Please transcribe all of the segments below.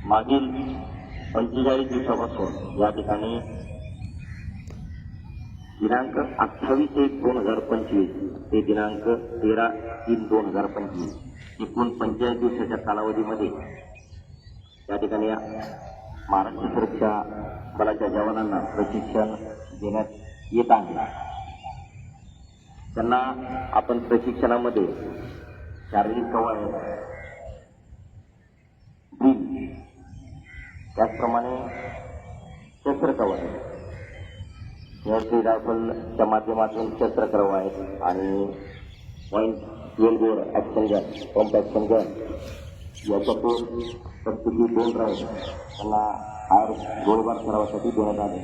मागील 45 दिवसापासून या ठिकाणी दिनांक 28/1/2025 ते दिनांक 13/3/2025 एकूण 45 दिवसाच्या कालावधीमध्ये या ठिकाणी महाराष्ट्र सुरक्षा बलाच्या जवानांना प्रशिक्षण देण्यात येत आहे. त्यांना आपण प्रशिक्षणामध्ये शारीरिक कवायत, ड्रिल, त्याचप्रमाणे शस्त्र कवायत, एअरफील्ड रायफलच्या माध्यमातून शस्त्र कवायत आणि point 12 bore action gun, pump action gun याच्यातून प्रत्येकी 2 राऊंड त्यांना फायर गोळीबार सरावासाठी देण्यात आले.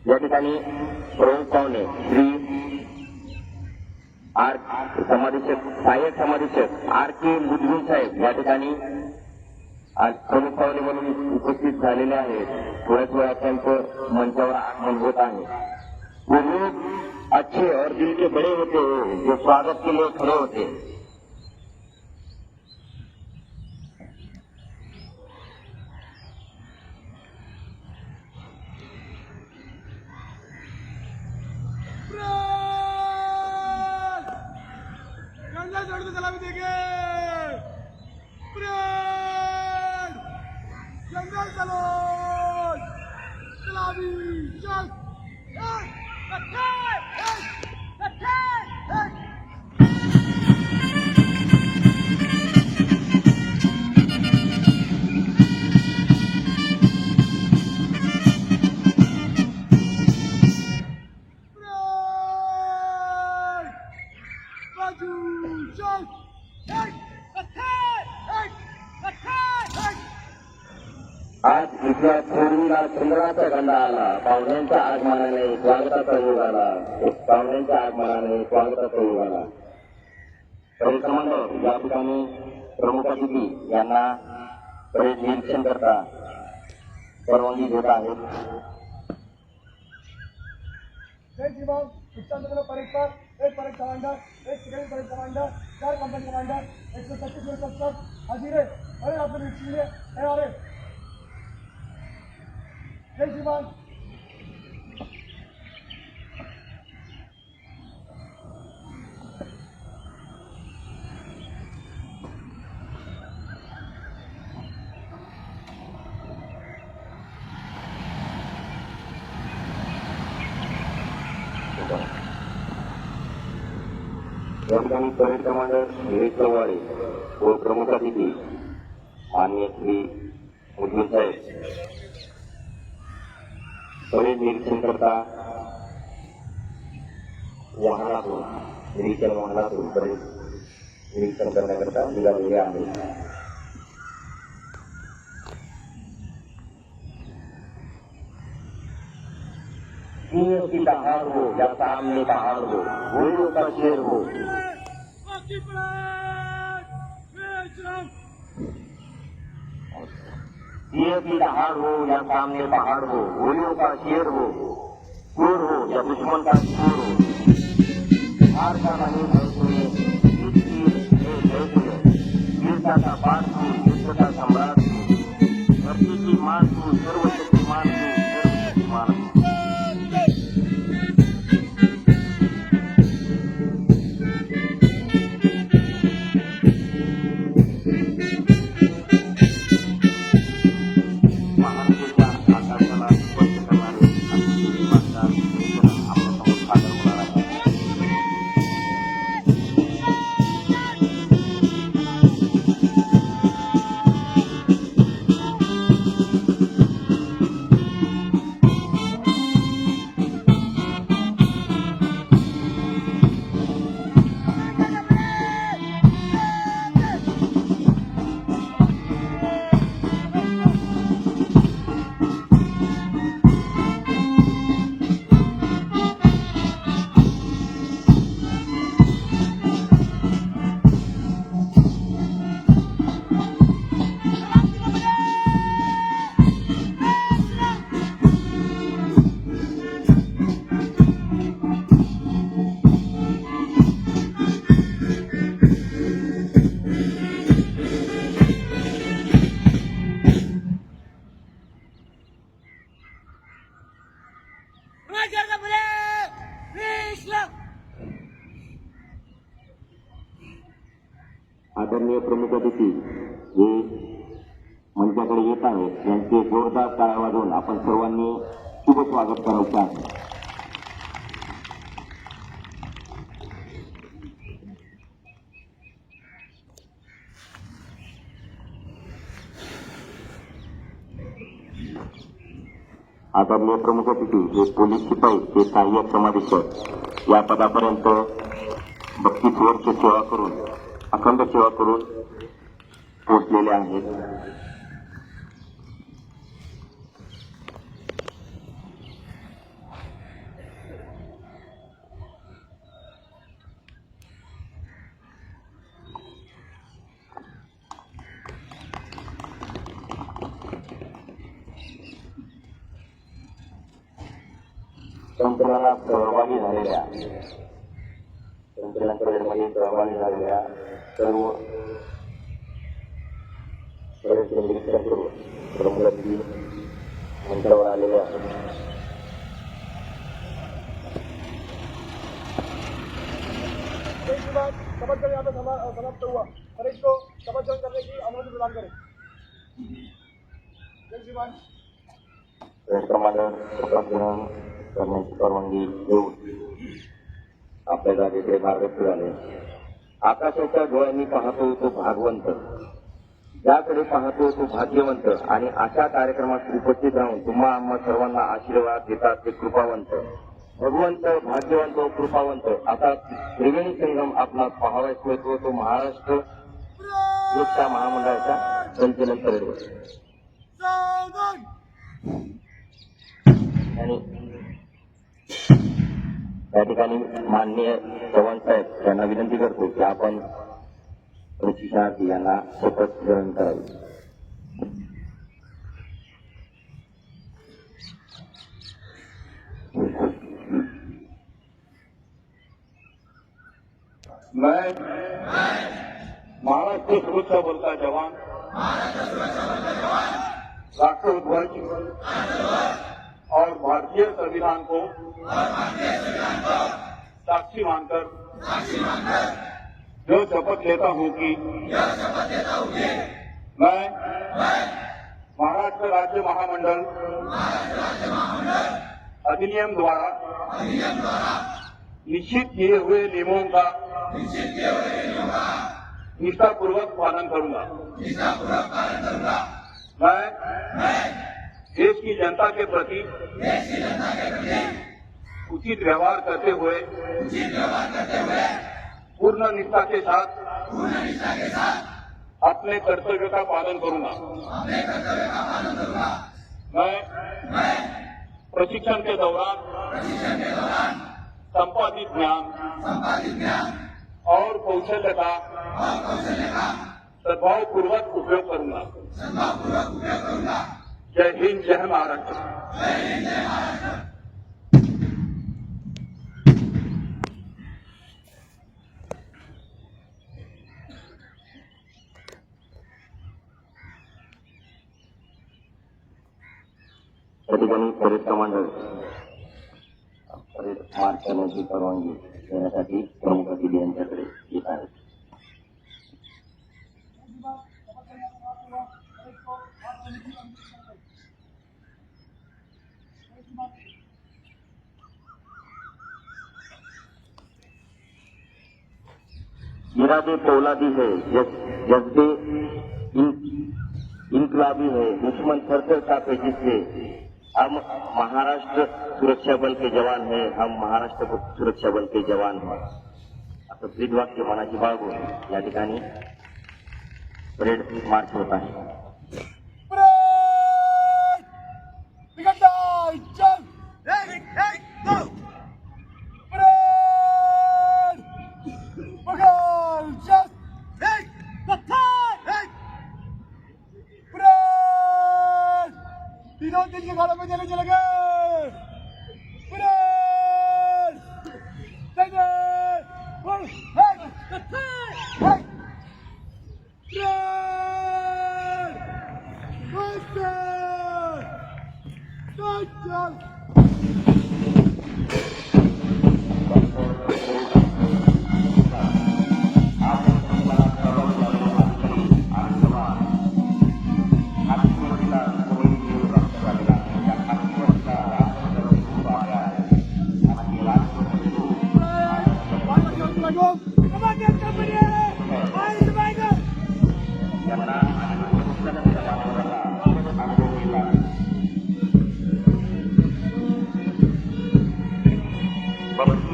या ठिकाणी प्रमुख पाहुणे श्री आर समादेशक, सहाय्यक समादेशक R.K. मुदगुल साहेब या ठिकाणी आज प्रमुख पाहुणे म्हणून उपस्थित झालेले आहेत. थोड्याच वेळात त्यांचं मंचावर आगमन होत आहे. वो लोग अच्छे और दिल के बड़े होते हैं जो स्वागत के लिए खड़े होते हैं. सलामी देंगे. जंगल चलो, सलामी चल. आज इथल्या थोरवीला चंद्राचा गंडा आला. पाहुण्यांच्या आगमनाने स्वागताचा योग आला. पाहुण्यांच्या आगमनाने स्वागताचा योग आला. परेड कमांडर या ठिकाणी प्रमुख अतिथी यांना परेड निरीक्षण करता परवानगी देत आहेत. परेड पर एक परेड कमांडर, एक second parade commander, 4 company commander, 125 helicopter हाजिर है. अरे आप लोग निरीक्षण है. अरे जय श्रीमान. या ठिकाणी परेड कमांडर नीरज चव्हाणे व प्रमुख अतिथी माननीय श्री मुदगुल साहेब परेड निरीक्षण करता वाहनातून निरीक्षण वाहनातून परेड निरीक्षण करण्याकरता निघालेले आहेत. सिंह की दहाड़ हो या सामने पहाड़ हो, गोलियों का शेर हो. सिंह की दहाड़ हो या सामने पहाड़ हो, गोलियों का शेर हो, चोर हो या दुश्मन का चोर हो. हार का नहीं भय तुम्हें, जीत की है जय तुम्हें. वीरता का पाठ तू, युद्ध का सम्राट तू, धरती की मान तू, सर्वशक्तिमान तू, सर्वशक्तिमान तू. मंचाकडे येत आहेत यांचे जोरदार टाळ्या वाजवून आपण सर्वांनी शुभ स्वागत करायचं आहे. आदरणीय प्रमुख अतिथी हे पोलीस शिपाई ते सहाय्यक समादेशक या पदापर्यंत 32 वर्ष सेवा करून अखंड सेवा करून पोहोचलेले आहेत. संचलनात सहभागी झालेल्या संचलन परेडमध्ये सहभागी झालेल्या सर्व परेडचे निरीक्षण करून प्रमुख अतिथी मंचावर आलेले आहेत. शपथ यहाँ पे समाप्त हुआ। परेड को शपथ ग्रहण करने की अनुमति प्रदान करें। जय श्रीमान। शपथ ग्रहण करण्याची परवानगी देऊन आपल्या जागेकडे मार्गस्थ झाले. आकाशाच्या डोळ्यांनी पाहतो तो भागवंत, ज्याकडे पाहतो तो भाग्यवंत आणि अशा कार्यक्रमात उपस्थित राहून तुम्हा आम्हा सर्वांना आशीर्वाद देतात ते कृपावंत. भगवंत, भाग्यवंत, कृपावंत असा त्रिवेणी संगम आपला पाहावयास मिळतो तो महाराष्ट्र लोकशाही महामंडळाच्या संचलन परेडवर. आणि त्या ठिकाणी माननीय चव्हाण साहेब यांना विनंती करतो की आपण प्रशिक्षणार्थी यांना शपथ ग्रहण करावी. मैं महाराष्ट्र सुरक्षा बल का जवान राष्ट्रध्वज और भारतीय संविधान को साक्षी मानकर जो शपथ लेता हूं कि मैं महाराष्ट्र राज्य महामंडल अधिनियम द्वारा निश्चित किए हुए नियमों का निष्ठापूर्वक पालन करूंगा। मैं देश की जनता के प्रति उचित व्यवहार करते हुए पूर्ण निष्ठा के साथ अपने कर्तव्य का पालन करूंगा। मैं प्रशिक्षण के दौरान संपादित ज्ञान और कौशल्य का सद्भाव पूर्वक उपयोग करूंगा। जय हिंद, जय महाराष्ट्र। त्या ठिकाणी परेड कमांडर परेड मार्च करण्याची परवानगी देण्यासाठी प्रमुख अतिथी यांच्याकडे येत आहेत. इरादे पौलादी है, जज्बे इनकलाबी है, दुश्मन थर-थर कांपे जिससे हम महाराष्ट्र सुरक्षा बल के जवान हैं, हम महाराष्ट्र सुरक्षा बल के जवान हैं असं ब्रीद वाक्य मनाची बाळगून या ठिकाणी परेड मार्च होत आहे. तीनों दिन के गाड़ों में चले गए।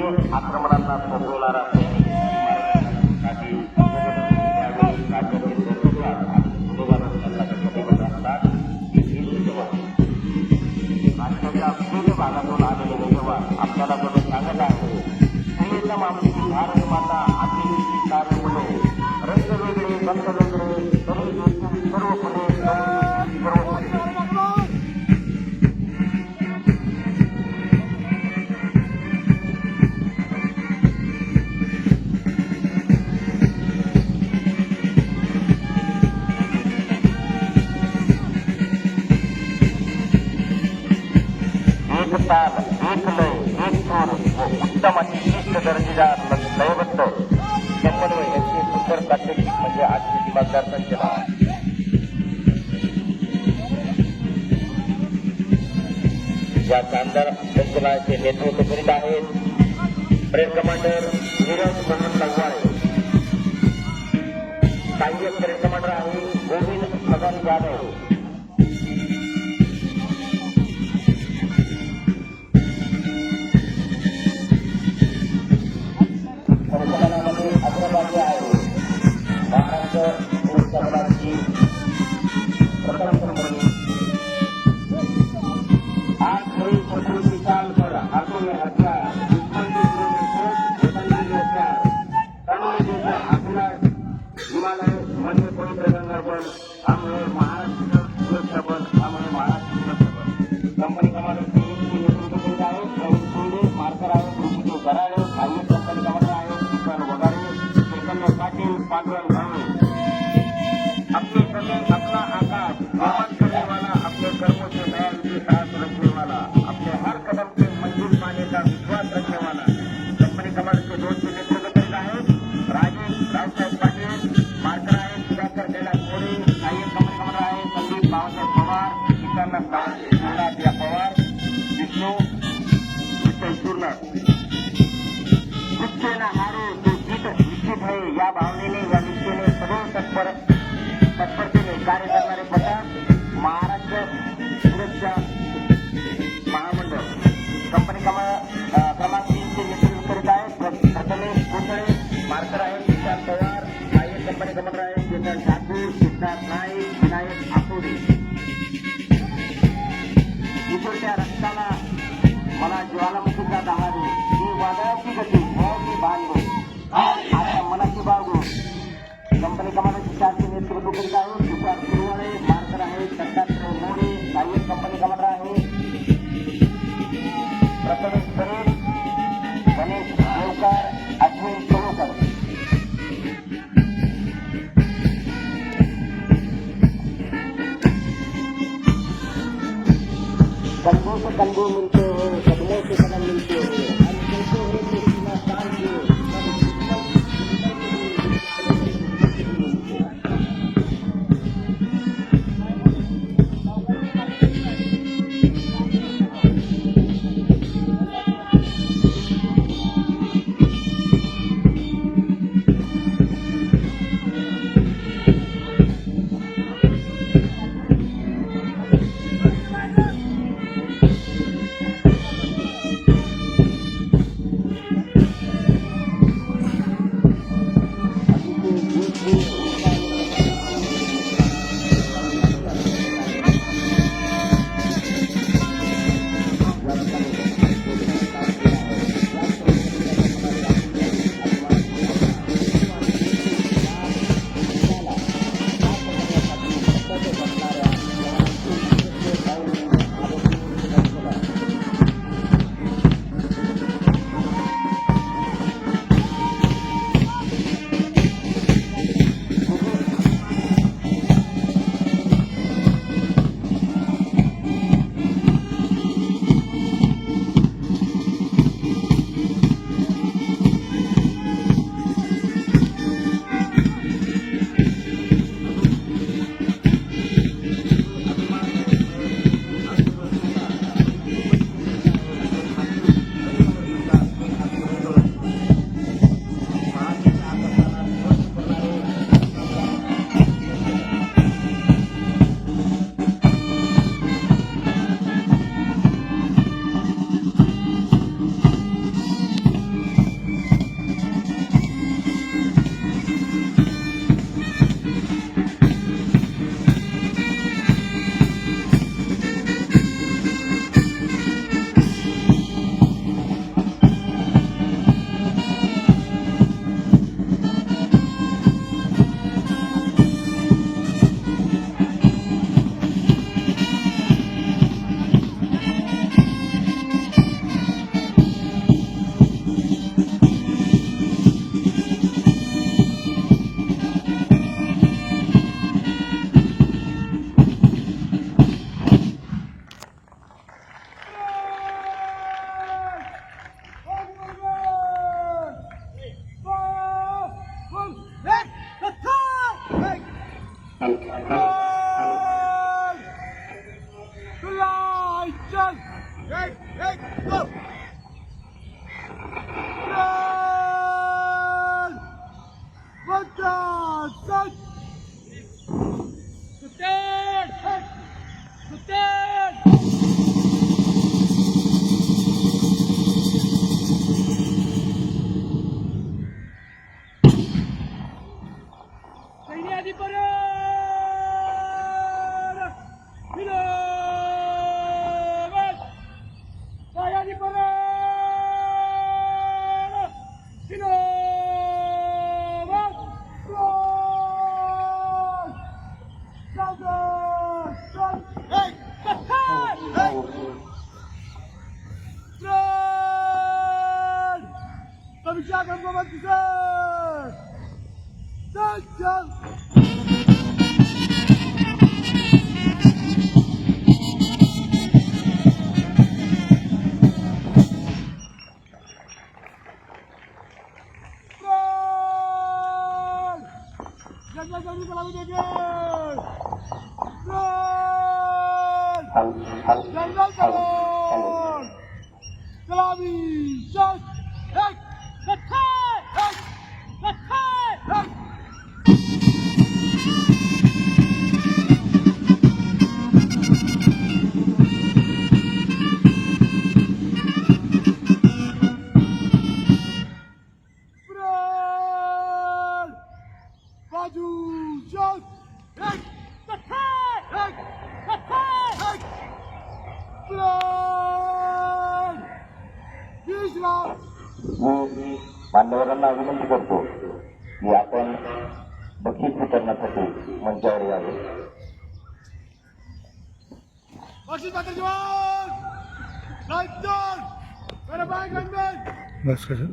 आक्रमणांना थोपवणारा सैनिक साठी त्यावेळी राज्यातील दहशतवाद आणि पुरोगामी करण्याचा कटिबद्ध असतात हे जवान राज्याच्या पूर्व भागातून आलेले हे जवान आपल्याला करून सांगत आहे प्रियतम आमची भारत माता आपली कार्य पुढे रंग वेगळे गंध वेगळे तरी देखील सर्व पुढे सर्व पुढे एक ताल एक लय एक सूर व उत्तम अशी विशिष्ट दर्जेदार लयबद्ध समन्वय यांची सुंदर प्रात्यक्षिक म्हणजे आजची दिमागदार संचना या शानदार संचलनाचे नेतृत्व करीत आहेत परेड कमांडर नीरज मोहन लंगवाळे सहाय्यक परेड कमांडर आहे गोविंद छगन जाधव संचलनामध्ये अग्रभागी आहे महाराष्ट्र संघाची प्रथम कंपनी आज खरी प्रकृती चाल कर हाथों में हथियार दुश्मन की वतन की हथियार तन में जैसे अपना हिमालय मध्य पवित्र गंगा पर हम महाराष्ट्र सुरक्षा बल हम महाराष्ट्र सुरक्षा बल कंपनी कमांडर की नेतृत्व करीत आहे प्रवीण शिंदे मार्कर आहे ऋषिकेश गराळे सहाय्यक कंपनी कमांडर आहे किसन वगारे चैतन्य पाटील पांडुरंग भावे अपने समय अपना आकाश निर्माण करने वाला अपने कर्मों से नया विधि साहस रखने वाला अपने हर कदम पे मंजिल पाने का विश्वास रखने वाला कंपनी कमांडर के दोस्त के नेतृत्व करीत आहेत राजेश रावसाहेब पाटील मार्कर आहे सुधाकर कैलास मोरे सहाय्यक कंपनी कमांडर आहे संदीप बाबासाहेब पवार किसान शिवनाथ या पवार विष्णू विठ्ठल सुरनाथ निश्चय न हारो तो जीत निश्चित है या भावनेने या निश्चयने सदैव तत्परतेने कार्य करणारे पथक महाराष्ट्र सुरक्षा महामंडळ कंपनी क्रमांक 3 चे नेतृत्व करीत आहे प्रथमेश कोसळे मार्कर आहे विशाल पवार सहाय्यक कंपनी कमांडर आहे चेतन ठाकूर सिद्धार्थ नाईक विनायक आठवडे उतरत्या रक्ताला मला ज्वालामुखीचा दहाडू ही वादळाची गती भावची बांधू आता मनाची बाळगू कंपनी कमांडर 4 चे नेतृत्व करीत आहे तुषार सुरवाळे मार्कर आहे दत्तात्रय मोरे सहाय्यक कंपनी कमांडर आहे प्रथमेश परेड गणेश देवकर अश्विन सोळकर कंधों से कंधे मिलते हैं कदमों से कदम मिलते हैं हम चलते हैं तो सीना तान के Muhammad Hussein. Jai. जल्दी सलामी देखिए। जनरल सलाम। सलामी जस्ट एक बाजू जस्ट एक मी मान्यवरांना विनंती करतो की आपण बक्षीस वितरणासाठी मंचावर यावे. बक्षीस पात्र जवान राजस्थान मेरे भाई गणवेश बस कसं